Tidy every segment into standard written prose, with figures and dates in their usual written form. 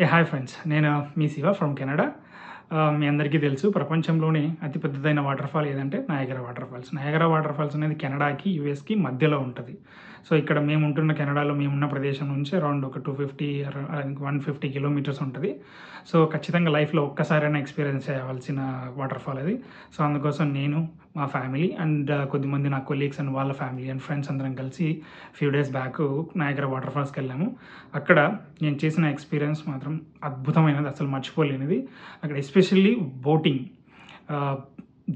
Hi friends, నేను మీ Shiva from Canada. మీ అందరికీ తెలుసు, ప్రపంచంలోనే అతి పెద్దదైన వాటర్ ఫాల్ ఏదంటే Niagara water falls. Niagara water falls అనేది కెనడాకి యూఎస్కి మధ్యలో ఉంటుంది. సో ఇక్కడ మేము ఉంటున్న కెనడాలో మేమున్న ప్రదేశం నుంచి అరౌండ్ ఒక 150 కిలోమీటర్స్ ఉంటుంది. సో ఖచ్చితంగా లైఫ్లో ఒక్కసారైనా ఎక్స్పీరియన్స్ చేయవలసిన వాటర్ ఫాల్ అది. సో అందుకోసం నేను, మా ఫ్యామిలీ అండ్ కొద్దిమంది నా కొలీగ్స్ అండ్ వాళ్ళ ఫ్యామిలీ అండ్ ఫ్రెండ్స్ అందరం కలిసి few days back Niagara water ఫాల్స్కి వెళ్ళాము. అక్కడ నేను చేసిన ఎక్స్పీరియన్స్ మాత్రం అద్భుతమైనది, అసలు మర్చిపోలేనిది. అక్కడ especially boating,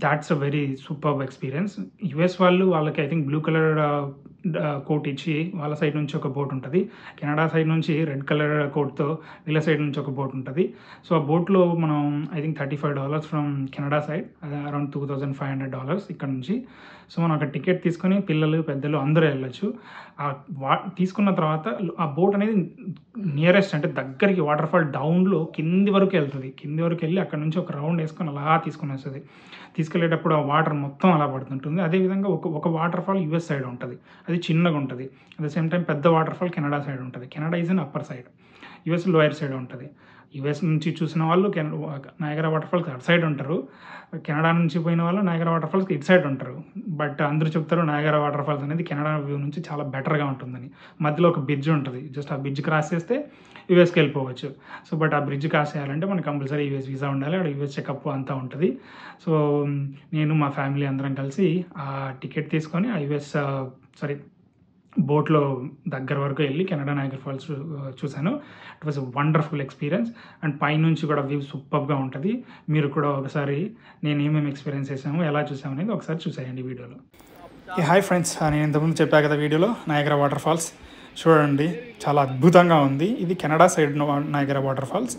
that's a very superb experience. US వాళ్ళకి I think blue colour coat ఇచ్చి వాళ్ళ సైడ్ నుంచి ఒక బోట్ ఉంటుంది. కెనడా సైడ్ నుంచి రెడ్ కలర్ కోట్తో వీళ్ళ సైడ్ నుంచి ఒక బోట్ ఉంటుంది. సో ఆ బోట్లో మనం I think $35 from Canada side, అది అరౌండ్ $2,500 ఇక్కడ నుంచి. సో మనం అక్కడ టికెట్ తీసుకొని పిల్లలు పెద్దలు అందరూ వెళ్ళొచ్చు. తీసుకున్న తర్వాత ఆ బోట్ అనేది నియరెస్ట్ అంటే దగ్గరికి వాటర్ ఫాల్ డౌన్లో కింది వరకు వెళ్తుంది. కింది వరకు వెళ్ళి అక్కడ నుంచి ఒక రౌండ్ వేసుకొని అలా తీసుకుని వస్తుంది. తీసుకెళ్ళేటప్పుడు ఆ వాటర్ మొత్తం అలా పడుతుంటుంది. అదేవిధంగా ఒక వాటర్ ఫాల్ యుఎస్ సైడ్ ఉంటుంది, అది చిన్నగా ఉంటుంది. అట్ ద సేమ్ టైం పెద్ద వాటర్ ఫాల్ కెనడా సైడ్ ఉంటుంది. Canada is in upper side, US lower side ఉంటుంది. యుఎస్ నుంచి చూసిన వాళ్ళు నయాగరా వాటర్ ఫాల్స్ అటు సైడ్ ఉంటారు, కెనడా నుంచి పోయిన వాళ్ళు నయాగరా వాటర్ ఫాల్స్కి ఇటు సైడ్ ఉంటారు. బట్ అందరూ చెప్తారు నయాగరా వాటర్ ఫాల్స్ అనేది కెనడా వ్యూ నుంచి చాలా బెటర్గా ఉంటుందని. మధ్యలో ఒక బ్రిడ్జ్ ఉంటుంది, జస్ట్ ఆ బ్రిడ్జ్ క్రాస్ చేస్తే యూఎస్కి వెళ్ళిపోవచ్చు. సో బట్ ఆ బ్రిడ్జ్ క్రాస్ చేయాలంటే మనకి కంపల్సరీ యూఎస్ వీసా ఉండాలి, అక్కడ యూఎస్ చెకప్ అంతా ఉంటుంది. సో నేను మా ఫ్యామిలీ అందరం కలిసి ఆ టికెట్ తీసుకొని ఆ బోట్లో దగ్గర వరకు వెళ్ళి కెనడా నయాగరా ఫాల్స్ చూశాను. It was wonderful experience and పైనుంచి కూడా వ్యూ సూపర్గా ఉంటుంది. మీరు కూడా ఒకసారి నేను ఏమేమి ఎక్స్పీరియన్స్ చేసాము, ఎలా చూసాము అనేది ఒకసారి చూసేయండి వీడియోలో. హాయ్ ఫ్రెండ్స్, నేను ఇంతకుముందు చెప్పా కదా వీడియోలో నయాగరా వాటర్ ఫాల్స్ చూడండి, చాలా అద్భుతంగా ఉంది. ఇది Canada side Niagara water falls.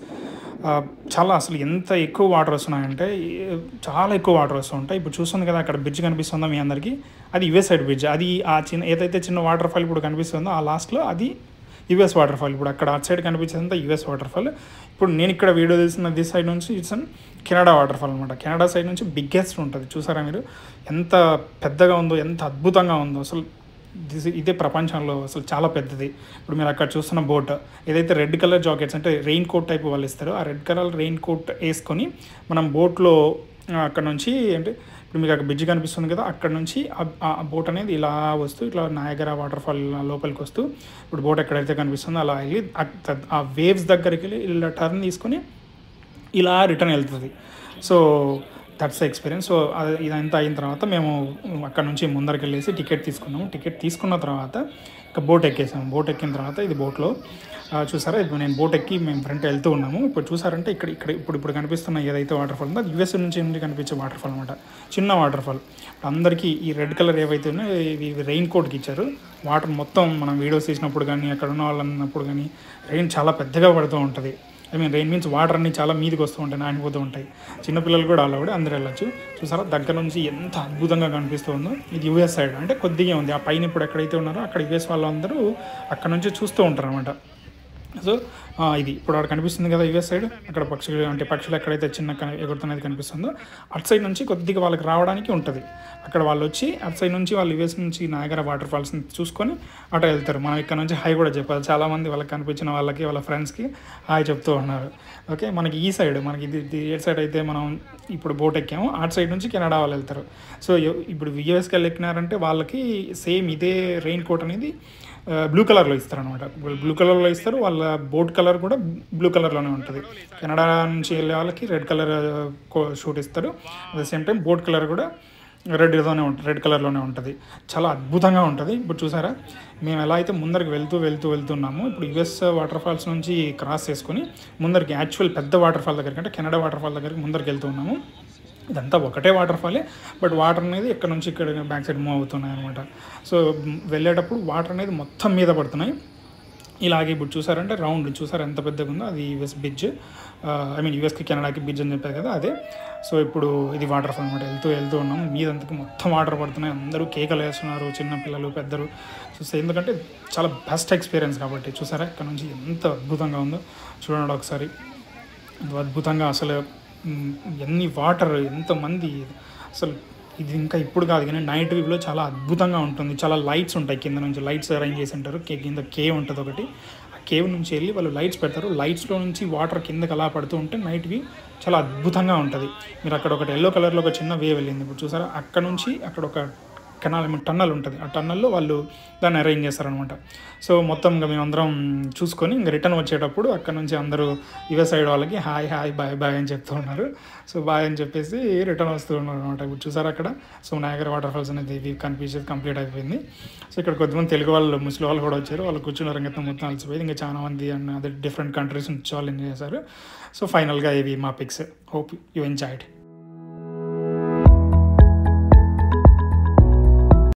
చాలా అసలు ఎంత ఎక్కువ వాటర్ వస్తున్నాయంటే చాలా ఎక్కువ వాటర్ వస్తూ ఉంటాయి. ఇప్పుడు చూస్తుంది కదా అక్కడ బ్రిడ్జ్ కనిపిస్తుందో మీ అందరికీ, అది యుఎస్ సైడ్ బ్రిడ్జ్. అది ఆ ఏదైతే చిన్న వాటర్ ఫాల్ ఇప్పుడు కనిపిస్తుందో ఆ లాస్ట్లో అది యుఎస్ వాటర్ ఫాల్. ఇప్పుడు అక్కడ అటు సైడ్ కనిపించేదంతా యుఎస్ వాటర్ ఫాల్. ఇప్పుడు నేను ఇక్కడ వీడియో తీసిన దిస్ సైడ్ నుంచి ఇట్స్ కెనడా వాటర్ ఫాల్ అనమాట. కెనడా సైడ్ నుంచి బిగ్గెస్ట్ ఉంటుంది. చూసారా మీరు ఎంత పెద్దగా ఉందో, ఎంత అద్భుతంగా ఉందో. అసలు ఇదే ప్రపంచంలో అసలు చాలా పెద్దది. ఇప్పుడు మీరు అక్కడ చూస్తున్న బోట్ ఏదైతే రెడ్ కలర్ జాకెట్స్ అంటే రెయిన్ కోట్ టైప్ వాళ్ళు ఇస్తారో, ఆ రెడ్ కలర్ రెయిన్ కోట్ వేసుకొని మనం బోట్లో అక్కడ నుంచి అంటే ఇప్పుడు మీకు అక్కడ బ్రిడ్జ్ కనిపిస్తుంది కదా, అక్కడ నుంచి ఆ బోట్ అనేది ఇలా వస్తూ ఇట్లా నయాగరా వాటర్ ఫాల్ లోపలికి వస్తూ ఇప్పుడు బోట్ ఎక్కడైతే కనిపిస్తుందో అలా వెళ్ళి ఆ వేవ్స్ దగ్గరికి వెళ్ళి ఇలా టర్న్ తీసుకొని ఇలా రిటర్న్ వెళ్తుంది. So that's the experience. So ఇదంతా అయిన తర్వాత మేము అక్కడ నుంచి ముందరికి వెళ్ళేసి టికెట్ తీసుకున్నాము. టికెట్ తీసుకున్న తర్వాత ఇక బోట్ ఎక్కేసాము. బోట్ ఎక్కిన తర్వాత ఇది బోట్లో చూసారా, ఇప్పుడు నేను బోట్ ఎక్కి మేము ఫ్రంట్ వెళ్తూ ఉన్నాము. ఇప్పుడు చూసారంటే ఇప్పుడు కనిపిస్తున్న ఏదైతే వాటర్ ఫాల్ ఉందో అది యుఎస్ నుంచి కనిపించే వాటర్ ఫాల్ అనమాట, చిన్న వాటర్ ఫాల్. అందరికీ ఈ రెడ్ కలర్ ఏవైతే ఉన్నాయో ఇవి రెయిన్ కోట్కి ఇచ్చారు. వాటర్ మొత్తం మనం వీడియోస్ తీసినప్పుడు కానీ అక్కడ ఉన్న వాళ్ళు అన్నప్పుడు కానీ రెయిన్ చాలా పెద్దగా పడుతూ ఉంటుంది. రెయిన్ మీన్స్ వాటర్ అన్ని చాలా మీదకి వస్తూ ఉంటాయి, నానిపోతూ ఉంటాయి. చిన్నపిల్లలు కూడా అలా కూడా అందరూ వెళ్ళచ్చు. చూసారా దగ్గర నుంచి ఎంత అద్భుతంగా కనిపిస్తుందో. ఇది యుఎస్ సైడ్ అంటే కొద్దిగా ఉంది. ఆ పైన ఇప్పుడు ఎక్కడైతే ఉన్నారో అక్కడ యుఎస్ వాళ్ళందరూ అక్కడ నుంచి చూస్తూ ఉంటారు అనమాట. సో ఇది ఇప్పుడు అక్కడ కనిపిస్తుంది కదా యుఎస్ సైడ్, అక్కడ పక్షులు ఎక్కడైతే చిన్న ఎగురుతున్నది కనిపిస్తుందో అటు సైడ్ నుంచి కొద్దిగా వాళ్ళకి రావడానికి ఉంటుంది. అక్కడ వాళ్ళు వచ్చి అటు సైడ్ నుంచి వాళ్ళు యుఎస్ నుంచి నయాగరా వాటర్ ఫాల్స్ని చూసుకొని అటు వెళ్తారు. మనం ఇక్కడ నుంచి హాయ్ కూడా చెప్పాలి. చాలామంది వాళ్ళకి కనిపించిన వాళ్ళకి వాళ్ళ ఫ్రెండ్స్కి హాయ్ చెప్తూ ఉన్నారు. ఓకే, మనకి ఈ సైడ్ మనకి ఇది ఏ సైడ్ అయితే మనం ఇప్పుడు బోట్ ఎక్కామో అటు సైడ్ నుంచి కెనడా వాళ్ళు వెళ్తారు. సో ఇప్పుడు యుఎస్కి వెళ్ళి ఎక్కినారంటే వాళ్ళకి సేమ్ ఇదే రెయిన్ కోట్ అనేది బ్లూ కలర్లో ఇస్తారు అనమాట. బ్లూ కలర్లో ఇస్తారు, వాళ్ళ బోట్ కలర్ కూడా బ్లూ కలర్లోనే ఉంటుంది. కెనడా నుంచి వెళ్ళే వాళ్ళకి రెడ్ కలర్ షూట్ ఇస్తారు. At the same time boat colour కూడా రెడ్ కలర్లోనే ఉంటుంది. చాలా అద్భుతంగా ఉంటుంది. ఇప్పుడు చూసారా మేము ఎలా అయితే ముందరికి వెళ్తున్నాము. ఇప్పుడు యుఎస్ వాటర్ ఫాల్స్ నుంచి క్రాస్ చేసుకొని ముందరికి యాక్చువల్ పెద్ద వాటర్ ఫాల్ దగ్గరికి అంటే కెనడా వాటర్ ఫాల్ దగ్గరికి ముందరికి వెళ్తూ ఉన్నాము. ఇదంతా ఒకటే వాటర్ ఫాలే, బట్ వాటర్ అనేది ఇక్కడ నుంచి ఇక్కడ బ్యాక్ సైడ్ మూవ్ అవుతున్నాయి అనమాట. సో వెళ్ళేటప్పుడు వాటర్ అనేది మొత్తం మీద పడుతున్నాయి. ఇలాగే ఇప్పుడు చూసారంటే రౌండ్ చూసారు ఎంత పెద్దగా ఉందో, అది యుఎస్ బ్రిడ్జ్. యుఎస్కి కెనడాకి బ్రిడ్జ్ అని చెప్పారు కదా, అదే. సో ఇప్పుడు ఇది వాటర్ ఫాల్ అనమాట. వెళ్తూ ఉన్నాము. మీదంతకు మొత్తం వాటర్ పడుతున్నాయి. అందరూ కేకలు వేస్తున్నారు, చిన్నపిల్లలు పెద్దలు. చూస్తే ఎందుకంటే చాలా బెస్ట్ ఎక్స్పీరియన్స్ కాబట్టి. చూసారా ఇక్కడ నుంచి ఎంత అద్భుతంగా ఉందో చూడండి ఒకసారి. అద్భుతంగా అసలు ఎన్ని వాటర్, ఎంతమంది, అసలు ఇది ఇంకా ఇప్పుడు కాదు కానీ నైట్ వ్యూలో చాలా అద్భుతంగా ఉంటుంది. చాలా లైట్స్ ఉంటాయి, కింద నుంచి లైట్స్ అరేంజ్ చేసి ఉంటారు. కింద కేవ్ ఉంటుంది ఒకటి, ఆ కేవ్ నుంచి వెళ్ళి వాళ్ళు లైట్స్ పెడతారు. లైట్స్లో నుంచి వాటర్ కిందకి అలా పడుతూ ఉంటే నైట్ వ్యూ చాలా అద్భుతంగా ఉంటుంది. మీరు అక్కడ ఒకటి ఎల్లో కలర్లో ఒక చిన్న వేవ్ వెళ్ళింది ఇప్పుడు చూసారా, అక్కడ నుంచి అక్కడ ఒక కెనాల్ టన్నల్ ఉంటుంది, ఆ టన్నల్లో వాళ్ళు దాన్ని అరేంజ్ చేస్తారనమాట. సో మొత్తంగా మేమందరం చూసుకొని ఇంకా రిటర్న్ వచ్చేటప్పుడు అక్కడ నుంచి అందరూ యువ సైడ్ వాళ్ళకి హాయ్ హాయ్ బాయ్ బాయ్ అని చెప్తూ ఉన్నారు. సో బాయ్ అని చెప్పేసి రిటర్న్ వస్తూ ఉన్నారు అనమాట. ఇప్పుడు చూసారు అక్కడ. సో నయాగరా వాటర్ ఫాల్స్ అనేది ఇది కనిపించేది కంప్లీట్ అయిపోయింది. సో ఇక్కడ కొద్దిమంది తెలుగు వాళ్ళు, ముస్లిం వాళ్ళు కూడా వచ్చారు. వాళ్ళు కూర్చున్న రంగంతో మొత్తం అలసిపోయింది. ఇంకా చాలా మంది అండ్ అదే డిఫరెంట్ కంట్రీస్ నుంచి వాళ్ళు ఎంజాయ్ చేశారు. సో ఫైనల్గా ఇవి మా పిక్స్. Hope you enjoyed.